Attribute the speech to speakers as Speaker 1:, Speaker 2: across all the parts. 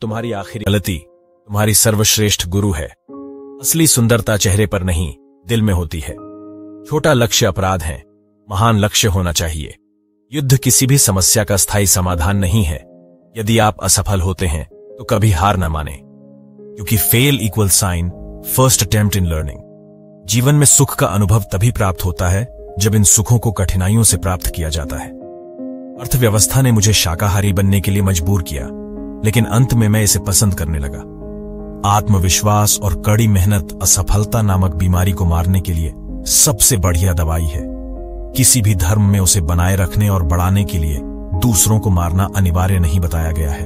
Speaker 1: तुम्हारी आखिरी गलती तुम्हारी सर्वश्रेष्ठ गुरु है। असली सुंदरता चेहरे पर नहीं, दिल में होती है। छोटा लक्ष्य अपराध है, महान लक्ष्य होना चाहिए। युद्ध किसी भी समस्या का स्थायी समाधान नहीं है। यदि आप असफल होते हैं तो कभी हार न माने, क्योंकि fail equal sign first attempt in learning. जीवन में सुख का अनुभव तभी प्राप्त होता है जब इन सुखों को कठिनाइयों से प्राप्त किया जाता है। अर्थव्यवस्था ने मुझे शाकाहारी बनने के लिए मजबूर किया, लेकिन अंत में मैं इसे पसंद करने लगा। आत्मविश्वास और कड़ी मेहनत असफलता नामक बीमारी को मारने के लिए सबसे बढ़िया दवाई है। किसी भी धर्म में उसे बनाए रखने और बढ़ाने के लिए दूसरों को मारना अनिवार्य नहीं बताया गया है।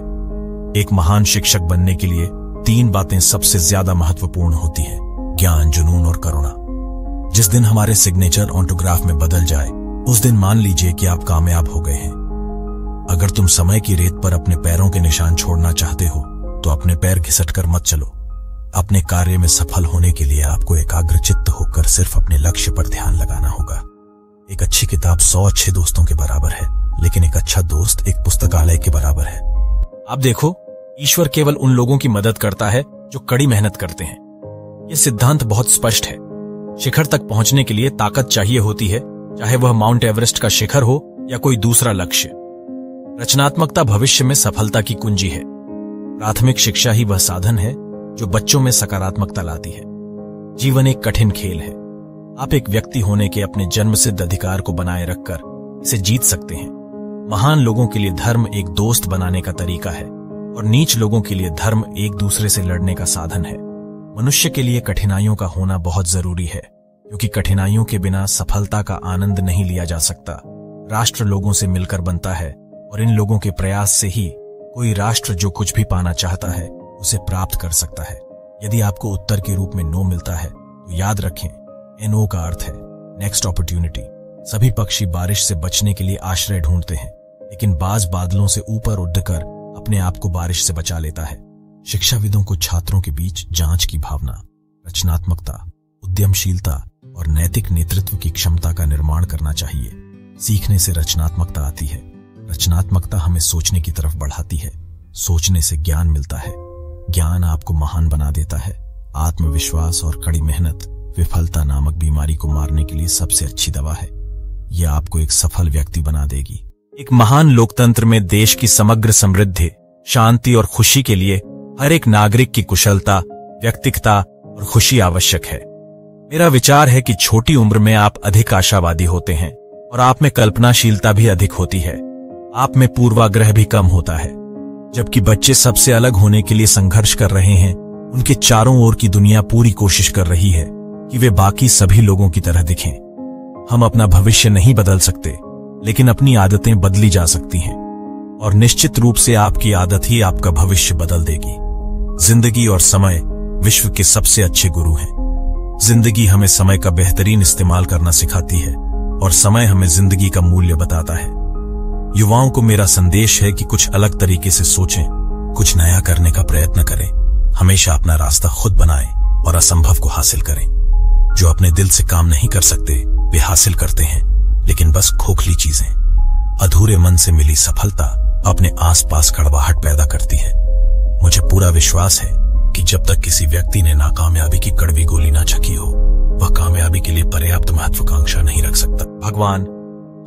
Speaker 1: एक महान शिक्षक बनने के लिए 3 बातें सबसे ज्यादा महत्वपूर्ण होती हैं: ज्ञान, जुनून और करुणा। जिस दिन हमारे सिग्नेचर ऑटोग्राफ में बदल जाए, उस दिन मान लीजिए कि आप कामयाब हो गए हैं। अगर तुम समय की रेत पर अपने पैरों के निशान छोड़ना चाहते हो तो अपने पैर घिसटकर मत चलो। अपने कार्य में सफल होने के लिए आपको एकाग्रचित्त होकर सिर्फ अपने लक्ष्य पर ध्यान लगाना होगा। एक अच्छी किताब 100 अच्छे दोस्तों के बराबर है, लेकिन एक अच्छा दोस्त एक पुस्तकालय के बराबर है। आप देखो, ईश्वर केवल उन लोगों की मदद करता है जो कड़ी मेहनत करते हैं। यह सिद्धांत बहुत स्पष्ट है। शिखर तक पहुंचने के लिए ताकत चाहिए होती है, चाहे वह माउंट एवरेस्ट का शिखर हो या कोई दूसरा लक्ष्य। रचनात्मकता भविष्य में सफलता की कुंजी है। प्राथमिक शिक्षा ही वह साधन है जो बच्चों में सकारात्मकता लाती है। जीवन एक कठिन खेल है। आप एक व्यक्ति होने के अपने जन्मसिद्ध अधिकार को बनाए रखकर इसे जीत सकते हैं। महान लोगों के लिए धर्म एक दोस्त बनाने का तरीका है और नीच लोगों के लिए धर्म एक दूसरे से लड़ने का साधन है। मनुष्य के लिए कठिनाइयों का होना बहुत जरूरी है, क्योंकि कठिनाइयों के बिना सफलता का आनंद नहीं लिया जा सकता। राष्ट्र लोगों से मिलकर बनता है और इन लोगों के प्रयास से ही कोई राष्ट्र जो कुछ भी पाना चाहता है उसे प्राप्त कर सकता है। यदि आपको उत्तर के रूप में नो मिलता है तो याद रखें, NO का अर्थ है नेक्स्ट अपॉर्चुनिटी। सभी पक्षी बारिश से बचने के लिए आश्रय ढूंढते हैं, लेकिन बाज बादलों से ऊपर उड़कर अपने आप को बारिश से बचा लेता है। शिक्षाविदों को छात्रों के बीच जांच की भावना, रचनात्मकता, उद्यमशीलता और नैतिक नेतृत्व की क्षमता का निर्माण करना चाहिए। सीखने से रचनात्मकता आती है। रचनात्मकता हमें सोचने की तरफ बढ़ाती है। सोचने से ज्ञान मिलता है। ज्ञान आपको महान बना देता है। आत्मविश्वास और कड़ी मेहनत विफलता नामक बीमारी को मारने के लिए सबसे अच्छी दवा है। यह आपको एक सफल व्यक्ति बना देगी। एक महान लोकतंत्र में देश की समग्र समृद्धि, शांति और खुशी के लिए हर एक नागरिक की कुशलता, व्यक्तित्व और खुशी आवश्यक है। मेरा विचार है कि छोटी उम्र में आप अधिक आशावादी होते हैं और आप में कल्पनाशीलता भी अधिक होती है। आप में पूर्वाग्रह भी कम होता है। जबकि बच्चे सबसे अलग होने के लिए संघर्ष कर रहे हैं, उनके चारों ओर की दुनिया पूरी कोशिश कर रही है कि वे बाकी सभी लोगों की तरह दिखें। हम अपना भविष्य नहीं बदल सकते, लेकिन अपनी आदतें बदली जा सकती हैं, और निश्चित रूप से आपकी आदत ही आपका भविष्य बदल देगी। जिंदगी और समय विश्व के सबसे अच्छे गुरु हैं। जिंदगी हमें समय का बेहतरीन इस्तेमाल करना सिखाती है और समय हमें जिंदगी का मूल्य बताता है। युवाओं को मेरा संदेश है कि कुछ अलग तरीके से सोचें, कुछ नया करने का प्रयत्न करें, हमेशा अपना रास्ता खुद बनाएं और असंभव को हासिल करें। जो अपने दिल से काम नहीं कर सकते वे हासिल करते हैं, लेकिन बस खोखली चीजें। अधूरे मन से मिली सफलता अपने आसपास कड़वाहट पैदा करती है। मुझे पूरा विश्वास है कि जब तक किसी व्यक्ति ने नाकामयाबी की कड़वी गोली ना छकी हो, वह कामयाबी के लिए पर्याप्त महत्वाकांक्षा नहीं रख सकता। भगवान,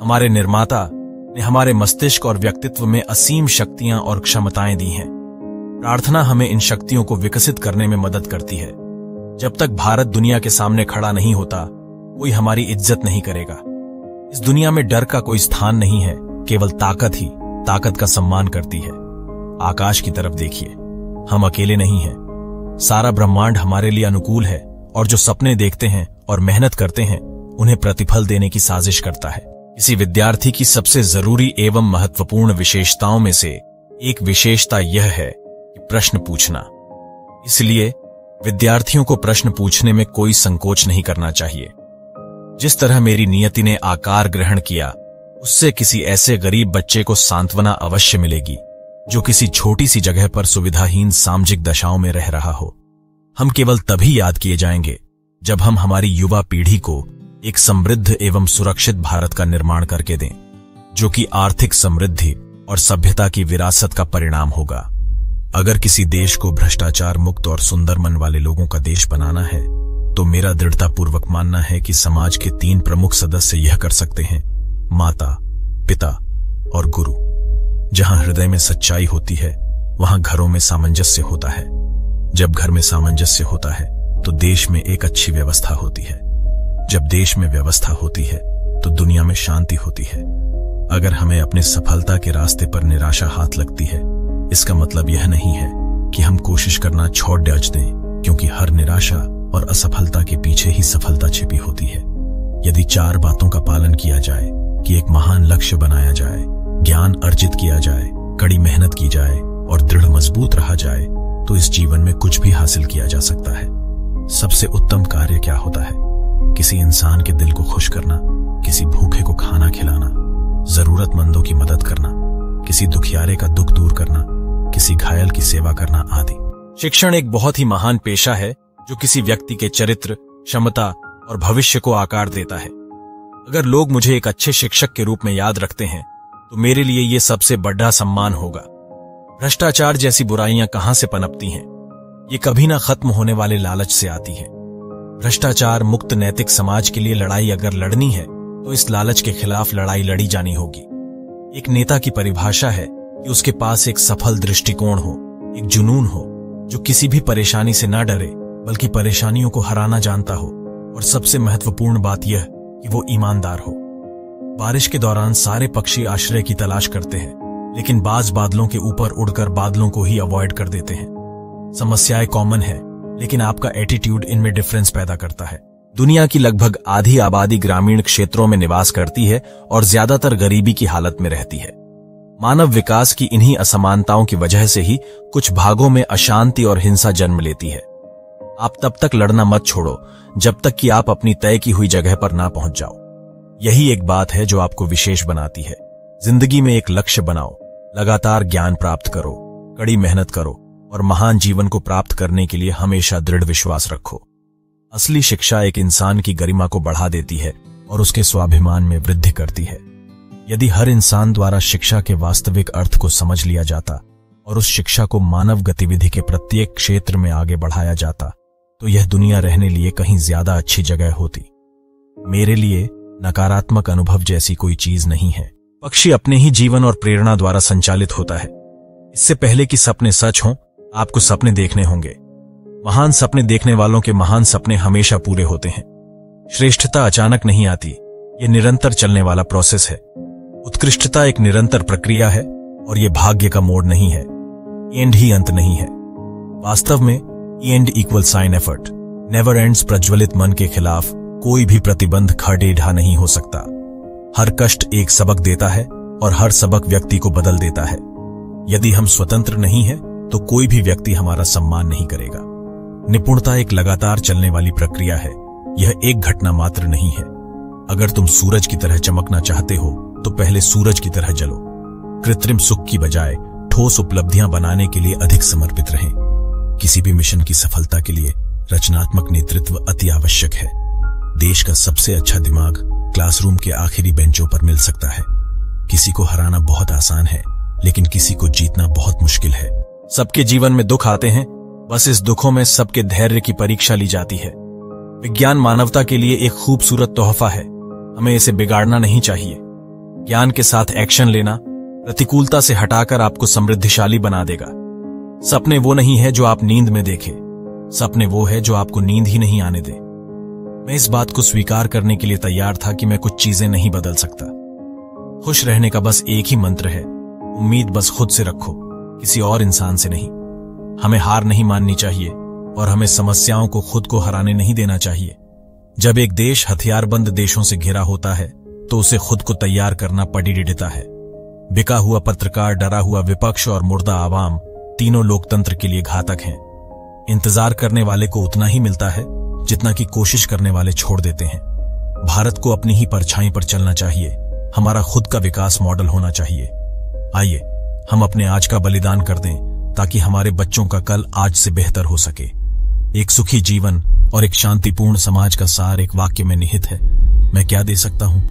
Speaker 1: हमारे निर्माता ने हमारे मस्तिष्क और व्यक्तित्व में असीम शक्तियां और क्षमताएं दी हैं। प्रार्थना हमें इन शक्तियों को विकसित करने में मदद करती है। जब तक भारत दुनिया के सामने खड़ा नहीं होता, कोई हमारी इज्जत नहीं करेगा। इस दुनिया में डर का कोई स्थान नहीं है, केवल ताकत ही ताकत का सम्मान करती है। आकाश की तरफ देखिए, हम अकेले नहीं हैं। सारा ब्रह्मांड हमारे लिए अनुकूल है, और जो सपने देखते हैं और मेहनत करते हैं, उन्हें प्रतिफल देने की साजिश करता है। किसी विद्यार्थी की सबसे जरूरी एवं महत्वपूर्ण विशेषताओं में से एक विशेषता यह है कि प्रश्न पूछना। इसलिए विद्यार्थियों को प्रश्न पूछने में कोई संकोच नहीं करना चाहिए। जिस तरह मेरी नियति ने आकार ग्रहण किया, उससे किसी ऐसे गरीब बच्चे को सांत्वना अवश्य मिलेगी जो किसी छोटी सी जगह पर सुविधाहीन सामाजिक दशाओं में रह रहा हो। हम केवल तभी याद किए जाएंगे जब हम हमारी युवा पीढ़ी को एक समृद्ध एवं सुरक्षित भारत का निर्माण करके दें, जो कि आर्थिक समृद्धि और सभ्यता की विरासत का परिणाम होगा। अगर किसी देश को भ्रष्टाचार मुक्त और सुंदर मन वाले लोगों का देश बनाना है तो मेरा दृढ़तापूर्वक मानना है कि समाज के 3 प्रमुख सदस्य यह कर सकते हैं: माता, पिता और गुरु। जहां हृदय में सच्चाई होती है वहां घरों में सामंजस्य होता है। जब घर में सामंजस्य होता है तो देश में एक अच्छी व्यवस्था होती है। जब देश में व्यवस्था होती है तो दुनिया में शांति होती है। अगर हमें अपने सफलता के रास्ते पर निराशा हाथ लगती है, इसका मतलब यह नहीं है कि हम कोशिश करना छोड़ दें, क्योंकि हर निराशा और असफलता के पीछे ही सफलता छिपी होती है। यदि 4 बातों का पालन किया जाए कि एक महान लक्ष्य बनाया जाए, ज्ञान अर्जित किया जाए, कड़ी मेहनत की जाए और दृढ़ मजबूत रहा जाए, तो इस जीवन में कुछ भी हासिल किया जा सकता है। सबसे उत्तम कार्य क्या होता है? किसी इंसान के दिल को खुश करना, किसी भूखे को खाना खिलाना, जरूरतमंदों की मदद करना, किसी दुखियारे का दुख दूर करना, किसी घायल की सेवा करना आदि। शिक्षण एक बहुत ही महान पेशा है जो किसी व्यक्ति के चरित्र, क्षमता और भविष्य को आकार देता है। अगर लोग मुझे एक अच्छे शिक्षक के रूप में याद रखते हैं तो मेरे लिए यह सबसे बड़ा सम्मान होगा। भ्रष्टाचार जैसी बुराइयां कहां से पनपती हैं? ये कभी ना खत्म होने वाले लालच से आती हैं। भ्रष्टाचार मुक्त नैतिक समाज के लिए लड़ाई अगर लड़नी है तो इस लालच के खिलाफ लड़ाई लड़ी जानी होगी। एक नेता की परिभाषा है कि उसके पास एक सफल दृष्टिकोण हो, एक जुनून हो जो किसी भी परेशानी से ना डरे बल्कि परेशानियों को हराना जानता हो, और सबसे महत्वपूर्ण बात यह कि वो ईमानदार हो। बारिश के दौरान सारे पक्षी आश्रय की तलाश करते हैं, लेकिन बाज बादलों के ऊपर उड़कर बादलों को ही अवॉइड कर देते हैं। समस्याएं कॉमन है, लेकिन आपका एटीट्यूड इनमें डिफरेंस पैदा करता है। दुनिया की लगभग आधी आबादी ग्रामीण क्षेत्रों में निवास करती है और ज्यादातर गरीबी की हालत में रहती है। मानव विकास की इन्हीं असमानताओं की वजह से ही कुछ भागों में अशांति और हिंसा जन्म लेती है। आप तब तक लड़ना मत छोड़ो जब तक कि आप अपनी तय की हुई जगह पर ना पहुंच जाओ। यही एक बात है जो आपको विशेष बनाती है। जिंदगी में एक लक्ष्य बनाओ, लगातार ज्ञान प्राप्त करो, कड़ी मेहनत करो और महान जीवन को प्राप्त करने के लिए हमेशा दृढ़ विश्वास रखो। असली शिक्षा एक इंसान की गरिमा को बढ़ा देती है और उसके स्वाभिमान में वृद्धि करती है। यदि हर इंसान द्वारा शिक्षा के वास्तविक अर्थ को समझ लिया जाता और उस शिक्षा को मानव गतिविधि के प्रत्येक क्षेत्र में आगे बढ़ाया जाता तो यह दुनिया रहने लिए कहीं ज्यादा अच्छी जगह होती। मेरे लिए नकारात्मक अनुभव जैसी कोई चीज नहीं है। पक्षी अपने ही जीवन और प्रेरणा द्वारा संचालित होता है। इससे पहले कि सपने सच हों, आपको सपने देखने होंगे। महान सपने देखने वालों के महान सपने हमेशा पूरे होते हैं। श्रेष्ठता अचानक नहीं आती, यह निरंतर चलने वाला प्रोसेस है। उत्कृष्टता एक निरंतर प्रक्रिया है और यह भाग्य का मोड़ नहीं है। एंड ही अंत नहीं है। वास्तव में end equal sign effort, never ends. प्रज्वलित मन के खिलाफ कोई भी प्रतिबंध खड़े ढा नहीं हो सकता। हर कष्ट एक सबक देता है और हर सबक व्यक्ति को बदल देता है। यदि हम स्वतंत्र नहीं हैं तो कोई भी व्यक्ति हमारा सम्मान नहीं करेगा। निपुणता एक लगातार चलने वाली प्रक्रिया है, यह एक घटना मात्र नहीं है। अगर तुम सूरज की तरह चमकना चाहते हो तो पहले सूरज की तरह जलो। कृत्रिम सुख की बजाय ठोस उपलब्धियां बनाने के लिए अधिक समर्पित रहें। किसी भी मिशन की सफलता के लिए रचनात्मक नेतृत्व अति आवश्यक है। देश का सबसे अच्छा दिमाग क्लासरूम के आखिरी बेंचों पर मिल सकता है। किसी को हराना बहुत आसान है, लेकिन किसी को जीतना बहुत मुश्किल है। सबके जीवन में दुख आते हैं, बस इस दुखों में सबके धैर्य की परीक्षा ली जाती है। विज्ञान मानवता के लिए एक खूबसूरत तोहफा है, हमें इसे बिगाड़ना नहीं चाहिए। ज्ञान के साथ एक्शन लेना प्रतिकूलता से हटाकर आपको समृद्धिशाली बना देगा। सपने वो नहीं है जो आप नींद में देखें, सपने वो है जो आपको नींद ही नहीं आने दे। मैं इस बात को स्वीकार करने के लिए तैयार था कि मैं कुछ चीजें नहीं बदल सकता। खुश रहने का बस एक ही मंत्र है, उम्मीद बस खुद से रखो, किसी और इंसान से नहीं। हमें हार नहीं माननी चाहिए और हमें समस्याओं को खुद को हराने नहीं देना चाहिए। जब एक देश हथियारबंद देशों से घिरा होता है तो उसे खुद को तैयार करना पड़ता है। बिका हुआ पत्रकार, डरा हुआ विपक्ष और मुर्दा आवाम तीनों लोकतंत्र के लिए घातक हैं। इंतजार करने वाले को उतना ही मिलता है जितना कि कोशिश करने वाले छोड़ देते हैं। भारत को अपनी ही परछाई पर चलना चाहिए, हमारा खुद का विकास मॉडल होना चाहिए। आइए हम अपने आज का बलिदान कर दें ताकि हमारे बच्चों का कल आज से बेहतर हो सके। एक सुखी जीवन और एक शांतिपूर्ण समाज का सार एक वाक्य में निहित है। मैं क्या दे सकता हूं?